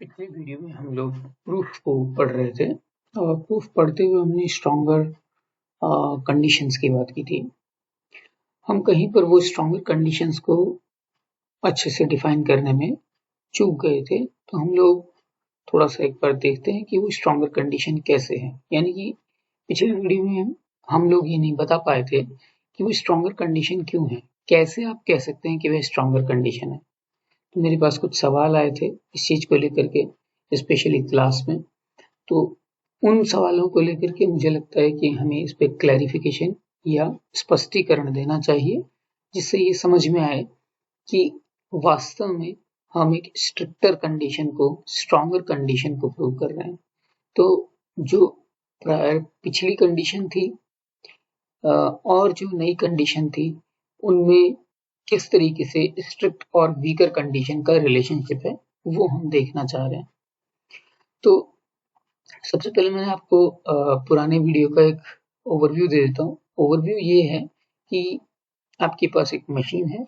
पिछले वीडियो में हम लोग प्रूफ को पढ़ रहे थे और प्रूफ पढ़ते हुए हमने स्ट्रॉन्गर कंडीशंस की बात की थी। हम कहीं पर वो स्ट्रॉन्गर कंडीशंस को अच्छे से डिफाइन करने में चूक गए थे, तो हम लोग थोड़ा सा एक बार देखते हैं कि वो स्ट्रॉन्गर कंडीशन कैसे है। यानी कि पिछले वीडियो में हम लोग ये नहीं बता पाए थे कि वो स्ट्रॉन्गर कंडीशन क्यों है, कैसे आप कह सकते हैं कि वह स्ट्रॉन्गर कंडीशन है। तो मेरे पास कुछ सवाल आए थे इस चीज को लेकर के, स्पेशली क्लास में। तो उन सवालों को लेकर के मुझे लगता है कि हमें इस पे क्लैरिफिकेशन या स्पष्टीकरण देना चाहिए, जिससे ये समझ में आए कि वास्तव में हम एक स्ट्रिक्टर कंडीशन को, स्ट्रॉन्गर कंडीशन को प्रूव कर रहे हैं। तो जो पिछली कंडीशन थी और जो नई कंडीशन थी, उनमें किस तरीके से स्ट्रिक्ट और वीकर कंडीशन का रिलेशनशिप है, वो हम देखना चाह रहे हैं। तो सबसे पहले मैं आपको पुराने वीडियो का एक ओवरव्यू दे देता हूँ। ओवरव्यू ये है कि आपके पास एक मशीन है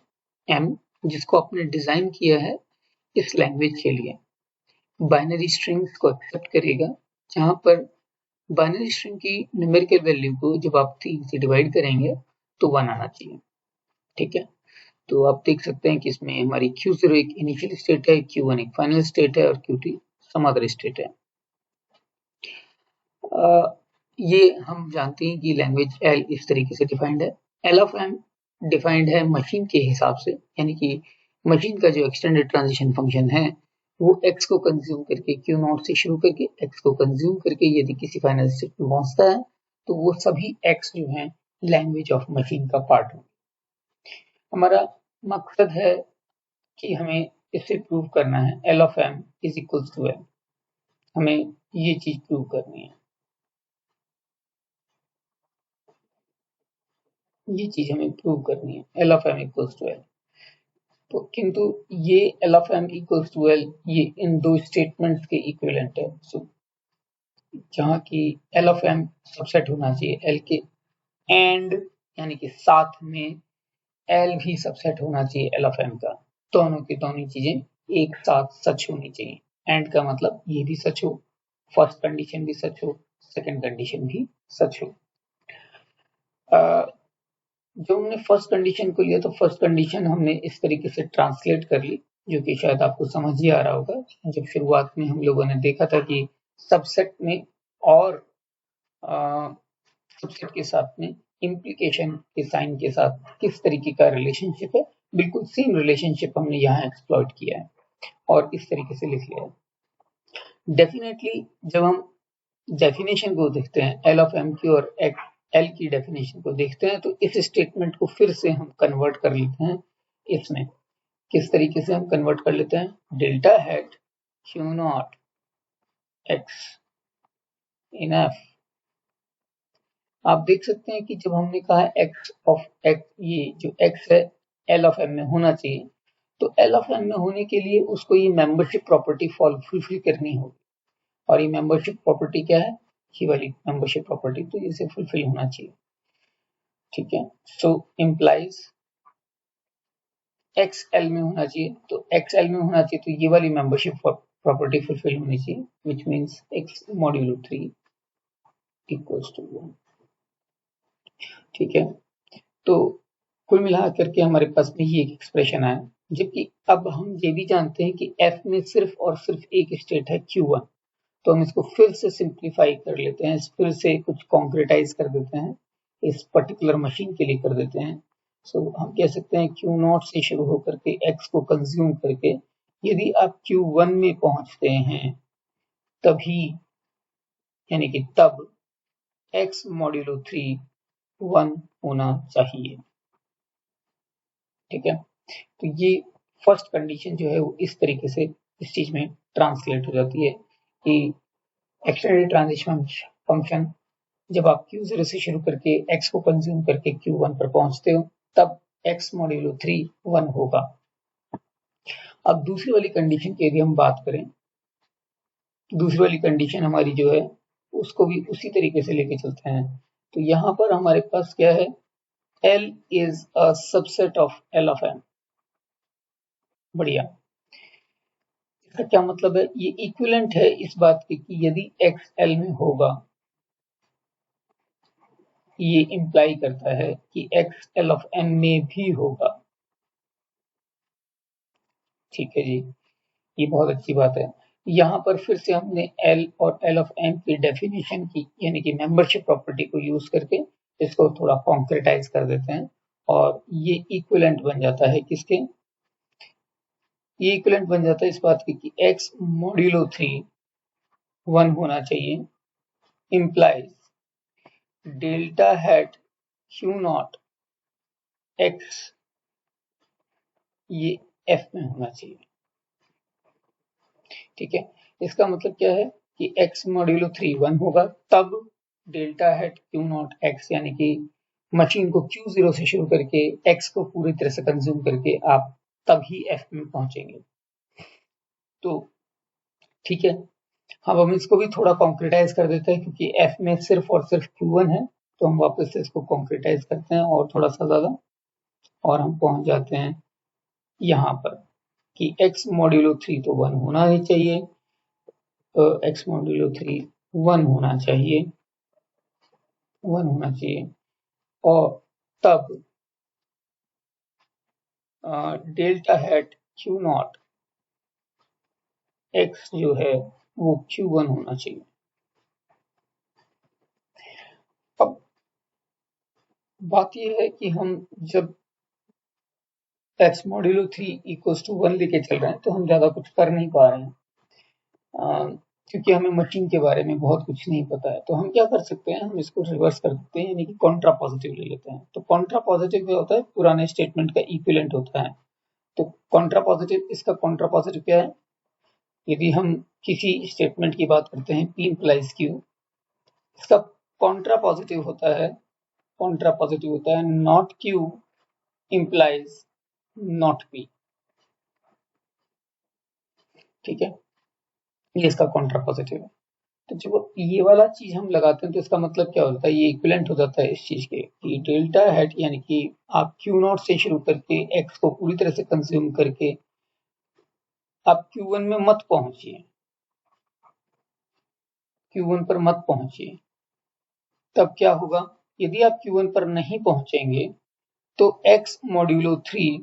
M, जिसको आपने डिजाइन किया है इस लैंग्वेज के लिए। बाइनरी स्ट्रिंग्स को एक्सेप्ट करेगा, जहां पर बाइनरी स्ट्रिंग की न्यूमेरिकल वैल्यू को जब आप 3 से डिवाइड करेंगे तो 1 आना चाहिए। ठीक है, तो आप देख सकते हैं कि इसमें हमारी Q0 एक इनिशियल स्टेट है, Q1 एक फाइनल स्टेट है और Q2 सम अदर स्टेट है। ये हम जानते हैं कि लैंग्वेज L इस तरीके से डिफाइंड है। L ऑफ M डिफाइंड है मशीन के हिसाब से, यानी कि मशीन का जो एक्सटेंडेड ट्रांजिशन फंक्शन है वो x को कंज्यूम करके, Q0 से शुरू करके x को कंज्यूम करके यदि किसी फाइनल स्टेट में पहुंचता है तो वो सभी x जो है लैंग्वेज ऑफ मशीन का पार्ट होंगे। हमारा मकसद है कि हमें इससे प्रूव करना है L of M is equal to M। हमें ये चीज प्रूव करनी है, ये चीज हमें प्रूव करनी है, L of M equals to L। तो किंतु ये L of M equals to L ये इन दो स्टेटमेंट्स के इक्विवेलेंट है। सो जहाँ की L ऑफ M सबसेट होना चाहिए L के एंड, यानी कि साथ में L भी सबसेट होना चाहिए L ऑफ M का। दोनों की दोनों चीजें एक साथ सच होनी चाहिए। एंड का मतलब ये भी सच हो, फर्स्ट कंडीशन भी सच हो, सेकंड कंडीशन भी सच हो। जब हमने फर्स्ट कंडीशन को लिया तो फर्स्ट कंडीशन हमने इस तरीके से ट्रांसलेट कर ली, जो कि शायद आपको समझ ही आ रहा होगा। जब शुरुआत में हम लोगों ने देखा था कि सबसेट में और सबसेट के साथ में इम्प्लीकेशन के साइन के साथ किस तरीके का रिलेशनशिप है, बिल्कुल सेम रिलेशनशिप हमने यहाँ एक्सप्लॉइट किया है और इस तरीके से लिख लिया है। डेफिनेटली जब हम डेफिनेशन को देखते हैं L ऑफ M की और L की डेफिनेशन को देखते हैं, तो इस स्टेटमेंट को फिर से हम कन्वर्ट कर लेते हैं इसमें। किस तरीके से हम कन्वर्ट कर लेते हैं? डेल्टा हैट Q0 X इन F। आप देख सकते हैं कि जब हमने कहा X ऑफ X, ये जो X है L ऑफ M में होना चाहिए, तो L ऑफ M में होने के लिए उसको ये मेंबरशिप प्रॉपर्टी फुलफिल करनी होगी। और ये मेंबरशिप प्रॉपर्टी क्या है? ये वाली मेंबरशिप प्रॉपर्टी, तो इसे फुलफिल होना चाहिए। ठीक है, सो इम्प्लाइज X L में होना चाहिए, तो X L में होना चाहिए तो ये वाली मेंबरशिप प्रॉपर्टी फुलफिल होनी चाहिए, which means X modulo 3 equals to 1। ठीक है, तो कुल मिला करके हमारे पास में ये एक एक्सप्रेशन आया। जबकि अब हम ये भी जानते हैं कि F में सिर्फ और सिर्फ एक स्टेट है Q1, तो हम इसको फिर से सिंप्लीफाई कर लेते हैं, फिर से कुछ कॉन्क्रेटाइज कर देते हैं, इस पर्टिकुलर मशीन के लिए कर देते हैं। सो हम कह सकते हैं Q0 से शुरू होकर के X को कंज्यूम करके यदि आप Q1 में पहुंचते हैं तभी, यानी कि तब X मॉड्यूलो 3 1 होना चाहिए। ठीक है, तो ये फर्स्ट कंडीशन जो है वो इस तरीके से इस चीज में ट्रांसलेट हो जाती है कि एक्सटेंडेड ट्रांजिशन फंक्शन जब आप Q0 से शुरू करके X को कंज्यूम करके Q1 पर पहुंचते हो तब X मॉड्यूलो 3 1 होगा। अब दूसरी वाली कंडीशन की यदि हम बात करें, दूसरी वाली कंडीशन हमारी जो है उसको भी उसी तरीके से लेके चलते हैं। तो यहां पर हमारे पास क्या है? L is a subset of L of M। बढ़िया, इसका क्या मतलब है? ये इक्विवेलेंट है इस बात की कि यदि x L में होगा, ये इंप्लाई करता है कि x L of M में भी होगा। ठीक है जी, ये बहुत अच्छी बात है। यहाँ पर फिर से हमने L और L of M की डेफिनेशन की, यानी कि मेंबरशिप प्रॉपर्टी को यूज करके इसको थोड़ा कॉन्क्रेटाइज कर देते हैं, और ये इक्विवेलेंट बन जाता है किसके? ये इक्विवेलेंट बन जाता है इस बात की कि x मॉड्यूलो 3 1 होना चाहिए, implies delta hat Q not x ये F में होना चाहिए। ठीक है, इसका मतलब क्या है कि x मॉड्यूलो 3 1 होगा, तब delta hat Q not x, यानी कि मशीन को Q0 से शुरू करके x को पूरी तरह से कंज्यूम करके आप तभी F में पहुंचेंगे। तो ठीक है, हम इसको भी थोड़ा कॉन्क्रेटाइज कर देते हैं, क्योंकि F में सिर्फ और सिर्फ Q1 है, तो हम वापस से इसको कॉन्क्रेटाइज करते हैं और थोड़ा सा ज्यादा, और हम पहुंच जाते हैं यहाँ पर कि x मॉड्यूलो 3 तो 1 होना ही चाहिए, x मॉड्यूलो 3 1 होना चाहिए, 1 होना चाहिए, और तब delta hat Q not x जो है वो Q1 होना चाहिए। अब बात यह है कि हम जब x मॉड्यूलो 3 इक्वल्स टू 1 लेके चल रहे हैं, तो हम ज्यादा कुछ कर नहीं पा रहे हैं, क्योंकि हमें मशीन के बारे में बहुत कुछ नहीं पता है। तो हम क्या कर सकते हैं, हम इसको रिवर्स कर देते हैं, यानी कि कॉन्ट्रा पॉजिटिव ले लेते हैं। तो कॉन्ट्रा पॉजिटिव क्या होता है? पुराने स्टेटमेंट का इक्विवेलेंट होता है। तो कॉन्ट्रा पॉजिटिव, इसका कॉन्ट्रा पॉजिटिव क्या है? यदि हम किसी स्टेटमेंट की बात करते हैं P implies Q, इसका कॉन्ट्रा पॉजिटिव होता है, कॉन्ट्रा पॉजिटिव होता है not Q implies not P। ठीक है, ये इसका कॉन्ट्रा पॉजिटिव है। तो जब ये वाला चीज हम लगाते हैं, तो इसका मतलब क्या होता है? ये इक्विवेलेंट हो जाता है इस चीज के कि डेल्टा हैट, यानी कि आप Q नॉट से शुरू करके x को पूरी तरह से कंज्यूम करके आप Q1 में मत पहुंचिए, Q1 पर मत पहुंचिए। तब क्या होगा? यदि आप Q1 पर नहीं पहुंचेंगे तो x मॉड्यूलो 3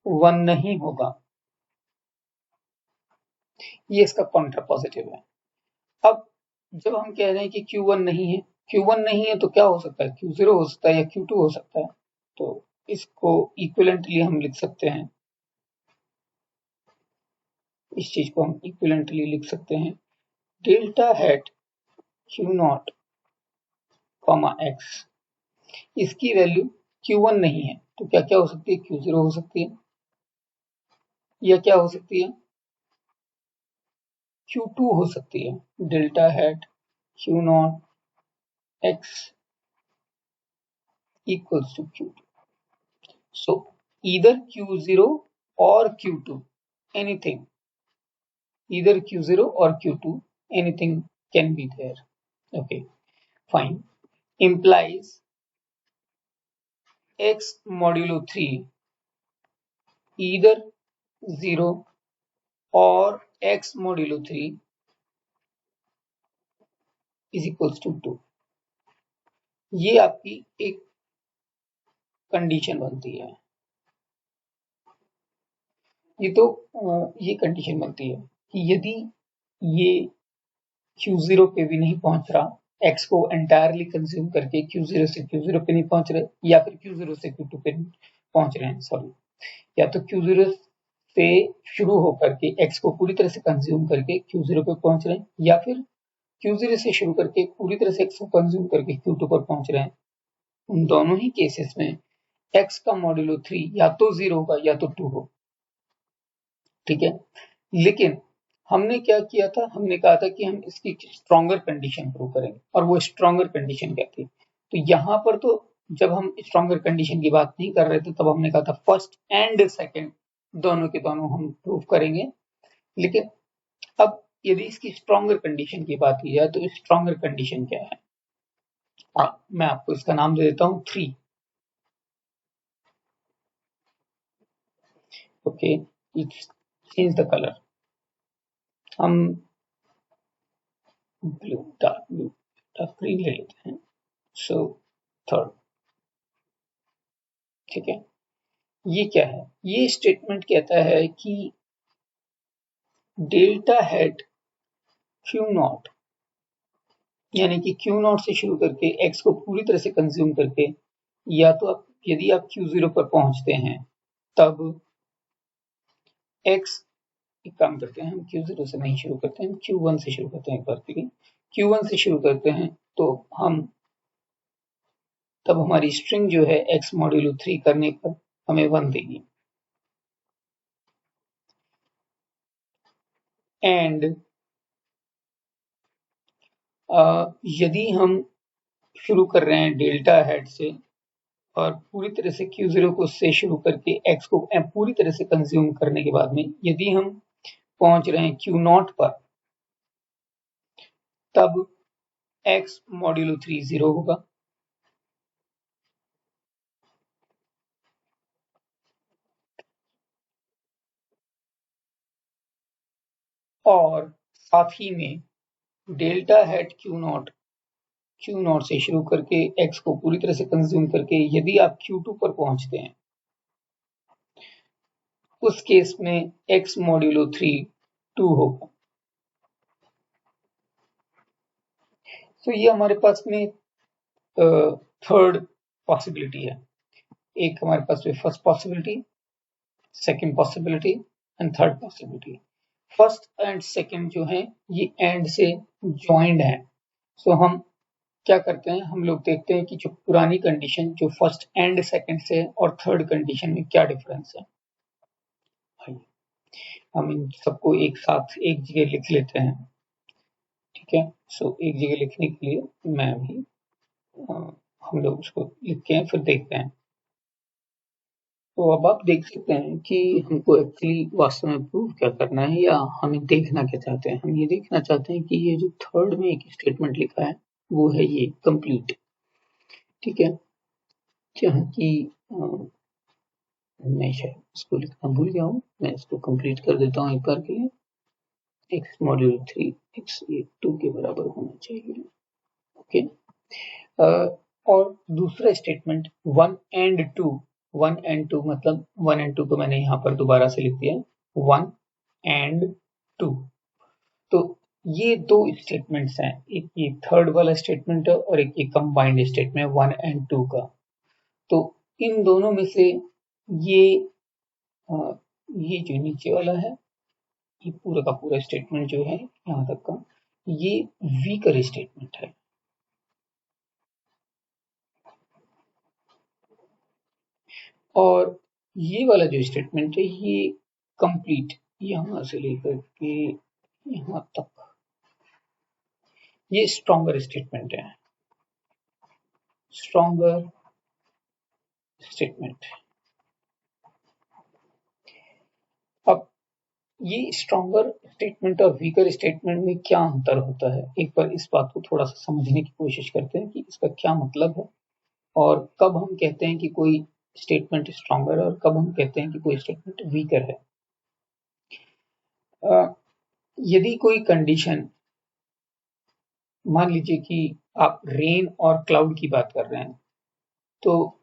1 नहीं होगा। ये इसका कॉन्ट्रा पॉजिटिव है। अब जब हम कह रहे हैं कि Q1 नहीं है, Q1 नहीं है, तो क्या हो सकता है? Q0 हो सकता है या Q2 हो सकता है। तो इसको इक्विवेलेंटली हम लिख सकते हैं, इस चीज को हम इक्विवेलेंटली लिख सकते हैं, delta hat Q not comma x, इसकी वैल्यू Q1 नहीं है, तो क्या क्या हो सकती है? Q0 हो सकती है, या क्या हो सकती है? Q2 हो सकती है। Delta hat Q not x equals to Q2. So either Q0 or Q2, anything, either Q0 or Q2, anything can be there. Okay, fine. Implies x modulo 3 either 0 or x modulo 3 is equals to 2. ये आपकी एक condition बनती है। ये condition बनती है कि यदि ये Q0 पे भी नहीं पहुंच रहा, x को एंटायरली कंज्यूम करके Q0 से Q0 पे नहीं पहुंच रहे, या फिर Q0 से Q2 पे पहुंच रहे हैं, सॉरी, या तो Q0 से शुरू होकर के x को पूरी तरह से कंज्यूम करके Q0 पे पहुंच रहे हैं, या फिर Q0 से शुरू करके पूरी तरह से x को कंज्यूम करके Q2 पर पहुंच रहे हैं। उन दोनों ही केसेस में x का मॉड्यूलो 3 या तो 0 होगा या तो 2 हो। ठीक है, लेकिन हमने क्या किया था? हमने कहा था कि हम इसकी स्ट्रॉन्गर कंडीशन प्रूव करेंगे, और वो स्ट्रॉन्गर कंडीशन क्या थी? तो यहाँ पर तो जब हम स्ट्रॉन्गर कंडीशन की बात नहीं कर रहे थे, तब हमने कहा था फर्स्ट एंड सेकंड दोनों के दोनों हम प्रूव करेंगे। लेकिन अब यदि इसकी स्ट्रॉन्गर कंडीशन की बात की जाए, तो स्ट्रॉन्गर कंडीशन क्या है? मैं आपको इसका नाम दे देता हूँ 3। Okay, change the colour. हम डार्क ग्रीन ले लेते हैं। सो थर्ड, ठीक है। ये क्या है? ये स्टेटमेंट कहता है कि डेल्टा हेड क्यू नॉट, यानी कि क्यू नॉट से शुरू करके एक्स को पूरी तरह से कंज्यूम करके, या तो आप यदि आप क्यू जीरो पर पहुंचते हैं तब एक्स, एक काम करते हैं, हम क्यू जीरो से नहीं शुरू करते हैं, हम क्यू वन से शुरू करते हैं एक बार के लिए। क्यू वन से शुरू करते हैं तो हम तब हमारी स्ट्रिंग जो है एक्स मॉड्यूलो 3 करने पर हमें 1 देगी। एंड यदि हम शुरू कर रहे हैं डेल्टा हेड से और पूरी तरह से क्यू जीरो को से शुरू करके एक्स को पूरी तरह से कंज्यूम करने के बाद में यदि हम पहुंच रहे हैं क्यू नॉट पर, तब एक्स मॉड्यूलो 3 0 होगा। और साथ ही में डेल्टा हेड क्यू नॉट से शुरू करके एक्स को पूरी तरह से कंज्यूम करके यदि आप क्यू टू पर पहुंचते हैं, उस केस में एक्स मॉड्यूलो 3 2 होगा। तो ये हमारे पास में थर्ड पॉसिबिलिटी है। एक हमारे पास में first possibility, second possibility and third possibility. First and second जो है ये एंड से ज्वाइंड है। सो हम क्या करते हैं, हम लोग देखते हैं कि जो पुरानी कंडीशन जो फर्स्ट एंड सेकंड से और थर्ड कंडीशन में क्या डिफरेंस है। हम इन सबको एक साथ एक जगह लिख लेते हैं, ठीक है। सो एक जगह लिखने के लिए मैं अभी हम लोग उसको लिखते हैं, फिर देखते हैं। तो अब आप देख सकते हैं कि हमको एक्चुअली वास्तव में प्रूव क्या करना है, या हमें देखना क्या चाहते हैं। हम ये देखना चाहते हैं कि ये जो थर्ड में एक स्टेटमेंट लिखा है वो है ये कंप्लीट, ठीक है। जहाँ की मैं शायद इसको लिखना भूल गया हूँ, मैं इसको कंप्लीट कर देता हूँ एक बार के लिए। एक्स मॉड्यूल 3 एक्स ये 2 के बराबर होना चाहिए, ओके। और दूसरा स्टेटमेंट 1 एंड 2, 1 एंड 2 मतलब 1 एंड 2 को मैंने यहाँ पर दोबारा से लिख दिया, 1 एंड 2। तो ये दो स्टेटमेंट्स हैं, एक ये थर्ड वाला स्टेटमेंट है और एक ये कंबाइंड स्टेटमेंट 1 एंड 2 का। तो इन दोनों में से ये ये जो नीचे वाला है, ये पूरा का पूरा स्टेटमेंट जो है यहाँ तक का, ये वीकर स्टेटमेंट है। और ये वाला जो स्टेटमेंट है ये कंप्लीट, यहां से लेकर के यहां तक, ये स्ट्रॉन्गर स्टेटमेंट है, स्ट्रॉन्गर स्टेटमेंट। अब ये स्ट्रॉन्गर स्टेटमेंट और वीकर स्टेटमेंट में क्या अंतर होता है, एक बार इस बात को थोड़ा सा समझने की कोशिश करते हैं कि इसका क्या मतलब है, और कब हम कहते हैं कि कोई स्टेटमेंट स्ट्रॉन्गर और कब हम कहते हैं कि कोई स्टेटमेंट वीकर है। यदि कोई कंडीशन, मान लीजिए कि आप रेन और क्लाउड की बात कर रहे हैं, तो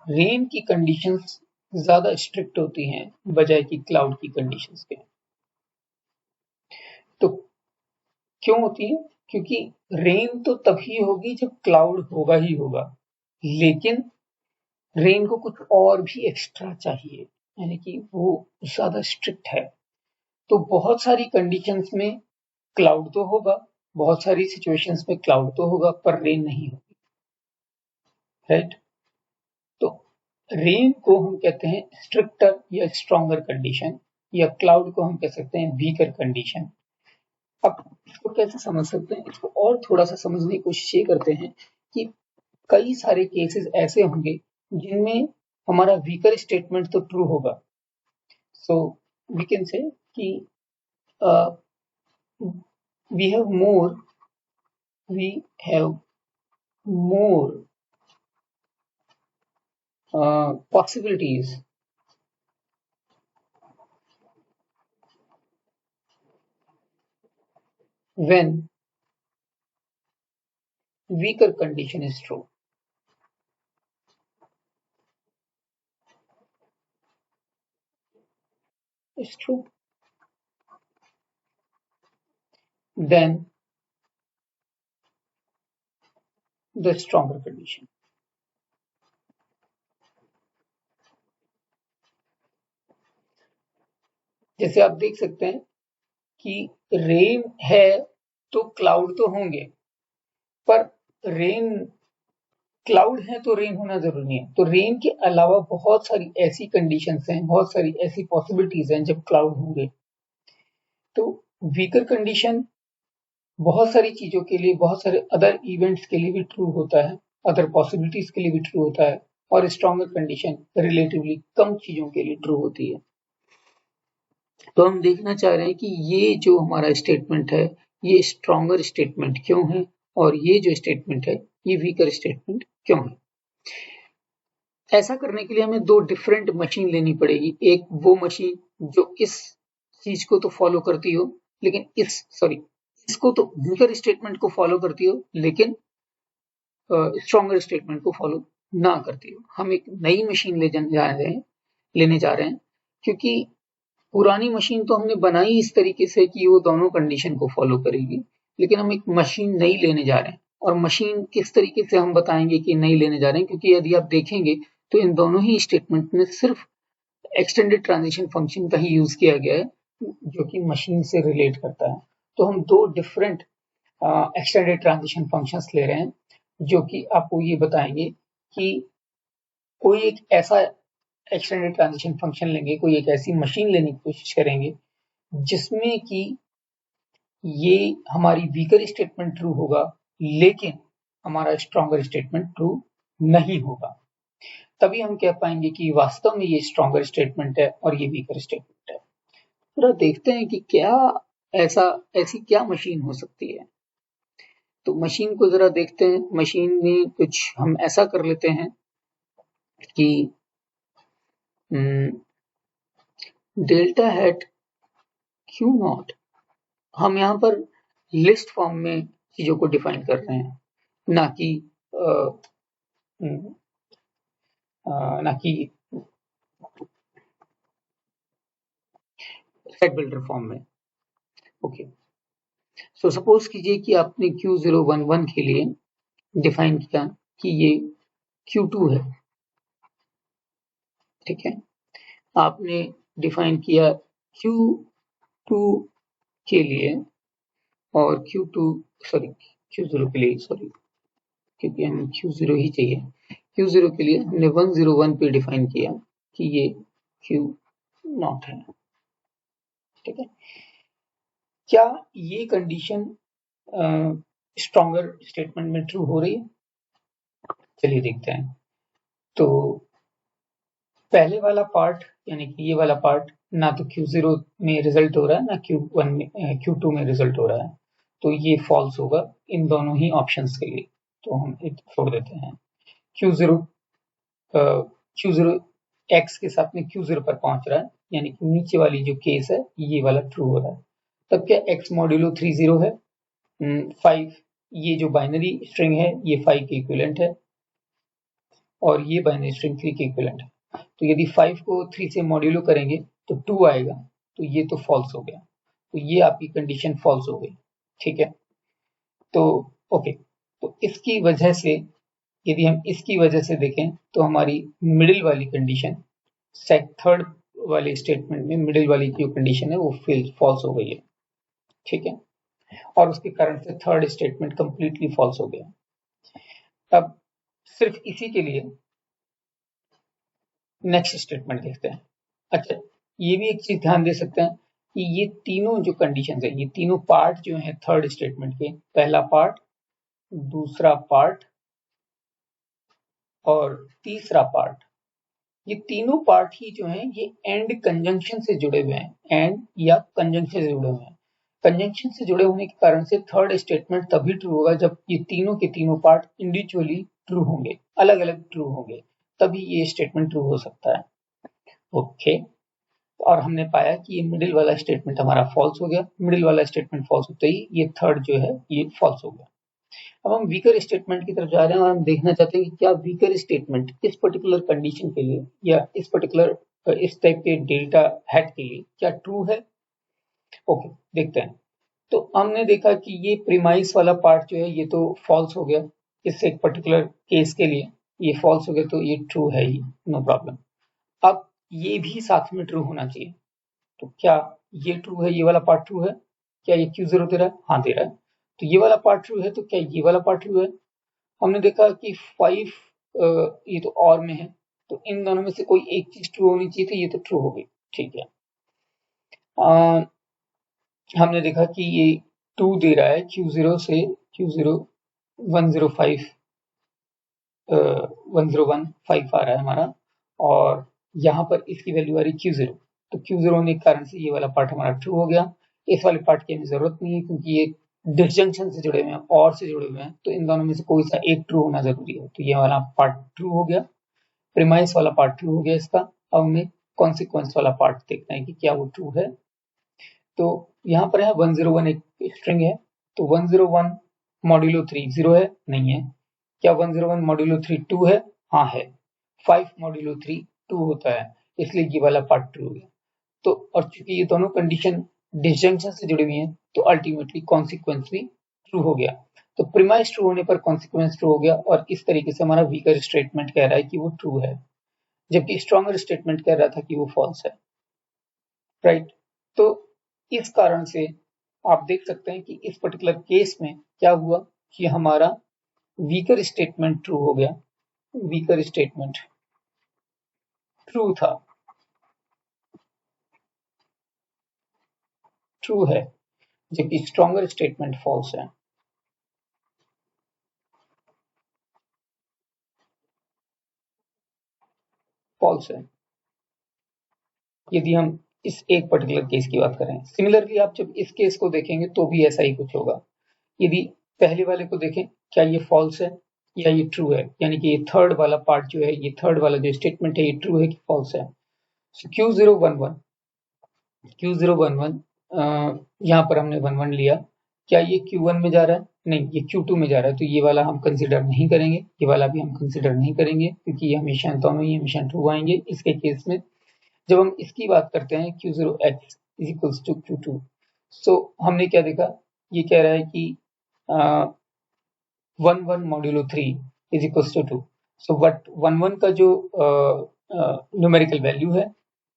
रेन की कंडीशंस ज्यादा स्ट्रिक्ट होती हैं बजाय कि क्लाउड की कंडीशंस के। तो क्यों होती है? क्योंकि रेन तो तभी होगी जब क्लाउड होगा ही होगा, लेकिन रेन को कुछ और भी एक्स्ट्रा चाहिए, यानी कि वो ज्यादा स्ट्रिक्ट है। तो बहुत सारी कंडीशंस में क्लाउड तो होगा, बहुत सारी सिचुएशंस में क्लाउड तो होगा पर रेन नहीं होगी, राइट। तो रेन को हम कहते हैं स्ट्रिक्टर या स्ट्रॉन्गर कंडीशन, या क्लाउड को हम कह सकते हैं वीकर कंडीशन। अब इसको कैसे समझ सकते हैं, इसको और थोड़ा सा समझने की कोशिश ये करते हैं कि कई सारे केसेस ऐसे होंगे जिनमें हमारा वीकर स्टेटमेंट तो ट्रू होगा। सो वी कैन से कि we have more possibilities when weaker condition is true. Is true. Then the stronger condition. जैसे आप देख सकते हैं कि रेन है तो क्लाउड तो होंगे, पर रेन क्लाउड है तो रेन होना जरूरी नहीं है। तो रेन के अलावा बहुत सारी ऐसी कंडीशंस हैं, बहुत सारी ऐसी पॉसिबिलिटीज हैं जब क्लाउड होंगे। तो वीकर कंडीशन बहुत सारी चीजों के लिए, बहुत सारे अदर इवेंट्स के लिए भी ट्रू होता है, अदर पॉसिबिलिटीज के लिए भी ट्रू होता है, और स्ट्रॉन्गर कंडीशन रिलेटिवली कम चीजों के लिए ट्रू होती है। तो हम देखना चाह रहे हैं कि ये जो हमारा स्टेटमेंट है ये स्ट्रॉन्गर स्टेटमेंट क्यों है, और ये जो स्टेटमेंट है ये वीकर स्टेटमेंट क्यों है। ऐसा करने के लिए हमें दो डिफरेंट मशीन लेनी पड़ेगी। एक वो मशीन जो इस चीज को तो फॉलो करती हो, लेकिन इसको तो वीकर स्टेटमेंट को फॉलो करती हो, लेकिन स्ट्रॉन्गर स्टेटमेंट को फॉलो ना करती हो। हम एक नई मशीन लेने जा रहे हैं, क्योंकि पुरानी मशीन तो हमने बनाई इस तरीके से कि वो दोनों कंडीशन को फॉलो करेगी, लेकिन हम एक मशीन नई लेने जा रहे हैं। और मशीन किस तरीके से हम बताएंगे कि नई लेने जा रहे हैं, क्योंकि यदि आप देखेंगे तो इन दोनों ही स्टेटमेंट में सिर्फ एक्सटेंडेड ट्रांजिशन फंक्शन का ही यूज किया गया है, जो कि मशीन से रिलेट करता है। तो हम दो डिफरेंट एक्सटेंडेड ट्रांजिशन फंक्शंस ले रहे हैं, जो कि आपको ये बताएंगे कि कोई एक ऐसा एक्सटेंडेड ट्रांजिशन फंक्शन लेंगे, कोई एक ऐसी मशीन लेने की कोशिश करेंगे जिसमें कि ये हमारी वीकर स्टेटमेंट ट्रू होगा, लेकिन हमारा स्ट्रॉन्गर स्टेटमेंट ट्रू नहीं होगा। तभी हम कह पाएंगे कि वास्तव में ये स्ट्रॉन्गर स्टेटमेंट है और ये वीकर स्टेटमेंट है। तो देखते हैं कि क्या ऐसी क्या मशीन हो सकती है। तो मशीन को जरा देखते हैं। मशीन में कुछ हम ऐसा कर लेते हैं कि डेल्टा हैट क्यू नॉट, हम यहाँ पर लिस्ट फॉर्म में चीजों को डिफाइन कर रहे हैं, ना कि सेट बिल्डर फॉर्म में। ओके, सो सपोज कीजिए कि आपने Q011 के लिए डिफाइन किया कि ये Q2 है, ठीक है। आपने डिफाइन किया Q2 के लिए और Q0 के लिए, क्योंकि हमें Q0 ही चाहिए। Q0 के लिए हमने 101 पे डिफाइन किया कि ये Q0 है, ठीक है। क्या ये कंडीशन स्ट्रॉन्गर स्टेटमेंट में ट्रू हो रही है? चलिए देखते हैं। तो पहले वाला पार्ट यानी कि ये वाला पार्ट ना तो Q0 में रिजल्ट हो रहा है, ना Q2 में रिजल्ट हो रहा है, तो ये फॉल्स होगा इन दोनों ही ऑप्शंस के लिए। तो हम छोड़ देते हैं। Q0 x के साथ में Q0 पर पहुंच रहा है, यानी कि नीचे वाली जो केस है ये वाला ट्रू हो रहा है। तब क्या x मॉड्यूलो 30 है, 5, ये जो बाइनरी स्ट्रिंग है ये 5 के इक्विवेलेंट है, और ये बाइनरी स्ट्रिंग 3 के इक्विवेलेंट है। तो यदि 5 को 3 से मॉड्यूलो करेंगे तो 2 आएगा, तो ये तो फॉल्स हो गया। तो ये आपकी कंडीशन फॉल्स हो गई, ठीक है। तो ओके, तो इसकी वजह से यदि हम इसकी वजह से देखें तो हमारी मिडिल वाली कंडीशन, थर्ड वाले स्टेटमेंट में मिडिल वाली जो कंडीशन है वो फॉल्स हो गई है, ठीक है। और उसके कारण से थर्ड स्टेटमेंट कंप्लीटली फॉल्स हो गया। अब सिर्फ इसी के लिए नेक्स्ट स्टेटमेंट देखते हैं। अच्छा, ये भी एक चीज ध्यान दे सकते हैं कि ये तीनों जो कंडीशन है, ये तीनों पार्ट जो है थर्ड स्टेटमेंट के, पहला पार्ट, दूसरा पार्ट और तीसरा पार्ट, ये तीनों पार्ट ही जो हैं ये एंड कंजंक्शन से जुड़े हुए हैं, एंड या कंजंक्शन से जुड़े हुए हैं। कंजंक्शन से जुड़े होने के कारण से थर्ड स्टेटमेंट तभी ट्रू होगा जब ये तीनों के तीनों पार्ट इंडिविजुअली ट्रू होंगे, अलग अलग ट्रू होंगे, तभी ये स्टेटमेंट ट्रू हो सकता है। ओके, और हमने पाया कि ये मिडिल वाला स्टेटमेंट हमारा फॉल्स हो गया। मिडिल वाला स्टेटमेंट फॉल्स होते ही ये थर्ड जो है ये फॉल्स हो गया। अब हम वीकर स्टेटमेंट की तरफ जा रहे हैं और हम देखना चाहते हैं कि क्या वीकर स्टेटमेंट इस पर्टिकुलर कंडीशन के लिए या इस पर्टिकुलर इस टाइप के डेल्टा हैट के लिए क्या ट्रू है। ओके, देखते हैं। तो हमने देखा कि ये प्रीमाइस वाला पार्ट जो है ये तो फॉल्स हो गया। इस एक पर्टिकुलर केस के लिए ये फॉल्स हो गया, तो ये ट्रू है ही, नो प्रॉब्लम। अब ये भी साथ में ट्रू होना चाहिए। तो क्या ये ट्रू है, ये वाला पार्ट ट्रू है? क्या ये Q0 दे रहा है? हाँ दे रहा है। तो ये वाला पार्ट ट्रू है, तो क्या ये वाला पार्ट ट्रू है? हमने देखा कि 5 ये तो और में है, तो इन दोनों में से कोई एक चीज ट्रू होनी चाहिए, तो ये तो ट्रू हो गई। ठीक है। हमने देखा कि ये 2 दे रहा है, Q0 से Q0 105 1015 आ रहा है हमारा, और यहाँ पर इसकी वैल्यू आ रही Q0। तो Q0 होने के कारण से ये वाला पार्ट हमारा ट्रू हो गया। इस वाले पार्ट की हमें जरूरत नहीं है क्योंकि ये डिसजंक्शन से जुड़े हुए हैं, और से जुड़े हुए हैं, तो इन दोनों में से कोई सा एक ट्रू होना जरूरी है। तो ये वाला पार्ट ट्रू हो गया, प्रीमाइस वाला पार्ट ट्रू हो गया इसका। अब हमें कॉन्सिक्वेंस वाला पार्ट देखना है कि क्या वो ट्रू है। तो यहाँ पर है 101 एक स्ट्रिंग है, तो 101 मॉड्यूलो 3 0 है? नहीं है। क्या 101 मॉड्यूलो 3 2 है? हाँ है। 5 मॉड्यूलो 3 2 होता है, इसलिए ये वाला पार्ट ट्रू हो गया। तो और चूंकि ये दोनों कंडीशन डिसजंक्शन से जुड़ी हुई हैं, तो अल्टीमेटली कॉन्सिक्वेंस भी ट्रू हो गया। तो प्रीमाइस ट्रू होने पर कॉन्सिक्वेंस ट्रू हो गया, और इस तरीके से हमारा वीकर स्टेटमेंट कह रहा है कि वो ट्रू है, जबकि स्ट्रॉन्गर स्टेटमेंट कह रहा था कि वो फॉल्स है। राइट। तो इस कारण से आप देख सकते हैं कि इस पर्टिकुलर केस में क्या हुआ कि हमारा वीकर स्टेटमेंट ट्रू हो गया। वीकर स्टेटमेंट ट्रू था, ट्रू है, जबकि स्ट्रॉन्गर स्टेटमेंट फॉल्स है। फॉल्स है, यदि हम इस एक पर्टिकुलर केस की बात करें। सिमिलरली आप जब इस केस को देखेंगे तो भी ऐसा ही कुछ होगा। यदि पहले वाले को देखें, क्या ये फॉल्स है या ये ट्रू है, यानी कि ये थर्ड वाला पार्ट जो है, ये थर्ड वाला जो स्टेटमेंट है, ये ट्रू है कि फॉल्स है। सो Q011 यहाँ पर हमने 11 लिया, क्या ये Q1 में जा रहा है? नहीं, ये Q2 में जा रहा है, तो ये वाला हम कंसिडर नहीं करेंगे, ये वाला भी हम कंसिडर नहीं करेंगे, क्योंकि ये हमेशा दोनों ही हमेशा ट्रू आएंगे इसके केस में। जब हम इसकी बात करते हैं Q0x is equals to Q2, सो हमने क्या देखा, ये कह रहा है कि 11 modulo 3 is equals to 2। So what 11 का जो न्यूमेरिकल वैल्यू है,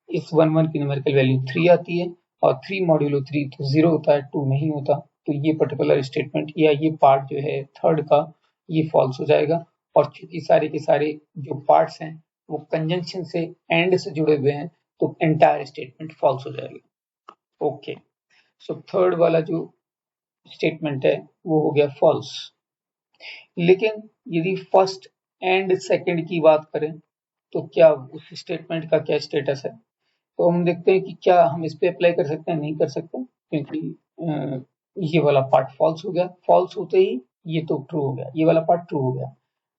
इस 11 की न्यूमेरिकल वैल्यू 3 आती है, और 3 मॉड्यूलो 3 तो 0 होता है, 2 नहीं होता। तो ये पर्टिकुलर स्टेटमेंट या ये पार्ट जो है थर्ड का, ये फॉल्स हो जाएगा। और चूंकि सारे के सारे जो पार्ट्स हैं वो कंजंक्शन से एंड से जुड़े हुए हैं, तो एंटायर स्टेटमेंट फॉल्स हो जाएगा। ओके, सो थर्ड वाला जो स्टेटमेंट है वो हो गया फॉल्स। लेकिन यदि फर्स्ट एंड सेकंड की बात करें, तो क्या उस स्टेटमेंट का क्या स्टेटस है? तो हम देखते हैं कि क्या हम इस पे अप्लाई कर सकते हैं? नहीं कर सकते, क्योंकि ये वाला पार्ट फॉल्स हो गया। फॉल्स होते ही ये तो ट्रू हो गया, ये वाला पार्ट ट्रू हो गया।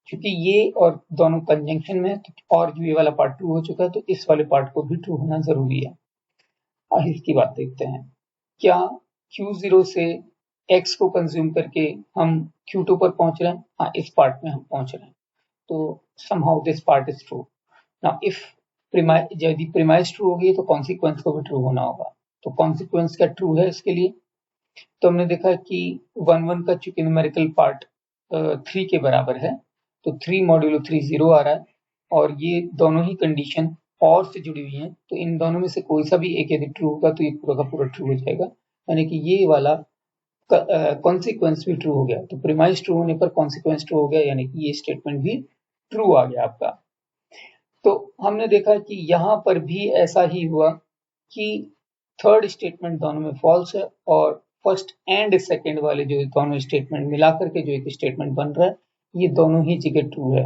क्योंकि ये और दोनों कंजंक्शन में है, तो और जो ये वाला पार्ट ट्रू हो चुका है, तो इस वाले पार्ट को भी ट्रू होना जरूरी है। अब इसकी बात देखते हैं, क्या Q0 से X को कंज्यूम करके हम Q2 पर पहुंच रहे हैं? हाँ, इस पार्ट में हम पहुंच रहे हैं, तो somehow this part is true. Now if यदि प्रीमाइस ट्रू होगी तो कॉन्सिक्वेंस को भी ट्रू होना होगा। तो कॉन्सिक्वेंस क्या ट्रू है इसके लिए? तो हमने देखा कि 11 का चूंकि न्यूमेरिकल पार्ट 3 के बराबर है, तो 3 मॉड्यूलो 3 0 आ रहा है, और ये दोनों ही कंडीशन और से जुड़ी हुई हैं, तो इन दोनों में से कोई सा भी एक यदि ट्रू होगा तो ये पूरा का पूरा ट्रू हो जाएगा, यानी कि ये वाला कॉन्सिक्वेंस भी ट्रू हो गया। तो प्रीमाइस ट्रू होने पर कॉन्सिक्वेंस ट्रू हो गया, यानी कि ये स्टेटमेंट भी ट्रू आ गया आपका। तो हमने देखा कि यहाँ पर भी ऐसा ही हुआ कि थर्ड स्टेटमेंट दोनों में फॉल्स है, और फर्स्ट एंड सेकंड वाले जो दोनों स्टेटमेंट मिलाकर के जो एक स्टेटमेंट बन रहा है, ये दोनों ही जगह ट्रू है।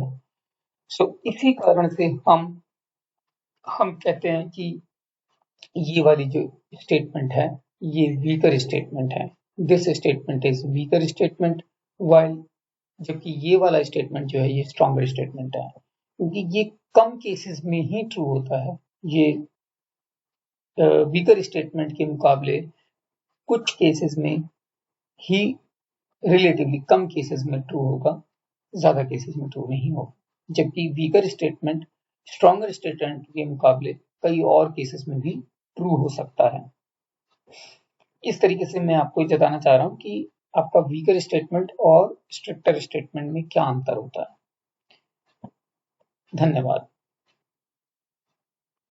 सो इसी कारण से हम कहते हैं कि ये वाली जो स्टेटमेंट है ये वीकर स्टेटमेंट है। This statement is weaker statement, while जबकि ये वाला स्टेटमेंट जो है ये स्ट्रॉन्गर स्टेटमेंट है, क्योंकि ये कम केसेस में ही ट्रू होता है। ये वीकर स्टेटमेंट के मुकाबले कुछ केसेस में ही रिलेटिवली कम केसेस में ट्रू होगा, ज्यादा केसेस में ट्रू नहीं होगा, जबकि वीकर स्टेटमेंट स्ट्रॉन्गर स्टेटमेंट के मुकाबले कई और केसेस में भी ट्रू हो सकता है। इस तरीके से मैं आपको बताना चाह रहा हूं कि आपका वीकर स्टेटमेंट और स्ट्रिक्टर स्टेटमेंट में क्या अंतर होता है। धन्यवाद।